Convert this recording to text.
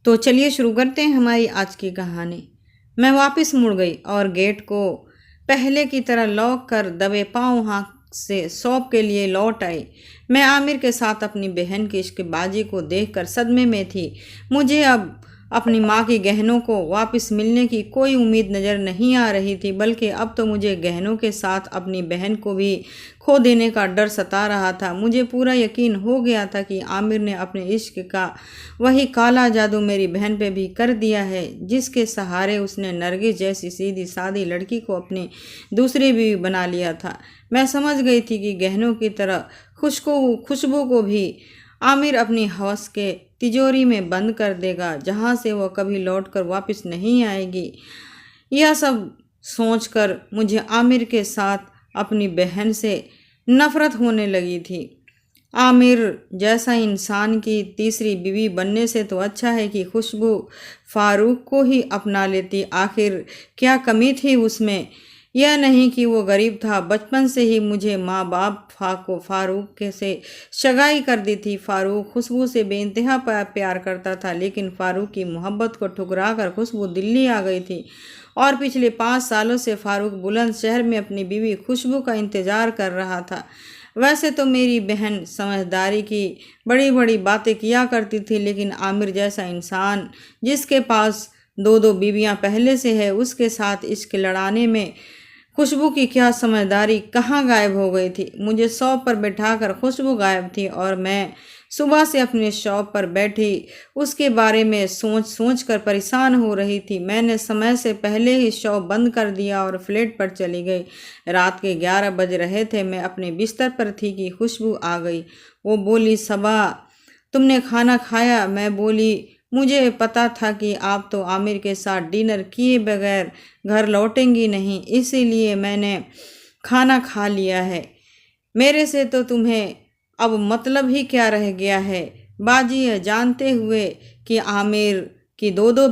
तो चलिए शुरू करते हैं हमारी आज की कहानी। मैं वापस मुड़ गई और गेट को पहले की तरह लॉक कर दबे पाँव वहाँ से शॉप के लिए लौट आई। मैं आमिर के साथ अपनी बहन की इश्कबाजी को देखकर सदमे में थी। मुझे अब अपनी माँ के गहनों को वापस मिलने की कोई उम्मीद नज़र नहीं आ रही थी, बल्कि अब तो मुझे गहनों के साथ अपनी बहन को भी खो देने का डर सता रहा था। मुझे पूरा यकीन हो गया था कि आमिर ने अपने इश्क का वही काला जादू मेरी बहन पे भी कर दिया है, जिसके सहारे उसने नरगिस जैसी सीधी सादी लड़की को अपनी दूसरी बीवी बना लिया था। मैं समझ गई थी कि गहनों की तरह खुशबू को भी आमिर अपनी हवस के तिजोरी में बंद कर देगा, जहाँ से वह कभी लौटकर वापस नहीं आएगी। यह सब सोचकर मुझे आमिर के साथ अपनी बहन से नफरत होने लगी थी। आमिर जैसा इंसान की तीसरी बीवी बनने से तो अच्छा है कि खुशबू फारूक को ही अपना लेती। आखिर क्या कमी थी उसमें? यह नहीं कि वो गरीब था। बचपन से ही मुझे माँ बाप को फारूक के से सगाई कर दी थी। फारूक खुशबू से बेइंतहा प्यार करता था, लेकिन फारूक की मोहब्बत को ठुकरा कर खुशबू दिल्ली आ गई थी और पिछले 5 सालों से फारूक बुलंदशहर में अपनी बीवी खुशबू का इंतज़ार कर रहा था। वैसे तो मेरी बहन समझदारी की बड़ी बड़ी बातें किया करती थी, लेकिन आमिर जैसा इंसान जिसके पास 2-2 बीवियां पहले से है, उसके साथ इश्क लड़ाने में खुशबू की क्या समझदारी कहाँ गायब हो गई थी। मुझे शॉप पर बैठाकर खुशबू गायब थी और मैं सुबह से अपने शॉप पर बैठी उसके बारे में सोच सोच कर परेशान हो रही थी। मैंने समय से पहले ही शॉप बंद कर दिया और फ्लैट पर चली गई। रात के 11 बज रहे थे। मैं अपने बिस्तर पर थी कि खुशबू आ गई। वो बोली, सबा तुमने खाना खाया? मैं बोली, मुझे पता था कि आप तो आमिर के साथ डिनर किए बगैर घर लौटेंगी नहीं, इसीलिए मैंने खाना खा लिया है। मेरे से तो तुम्हें अब मतलब ही क्या रह गया है? बाजी, जानते हुए कि आमिर की 2-2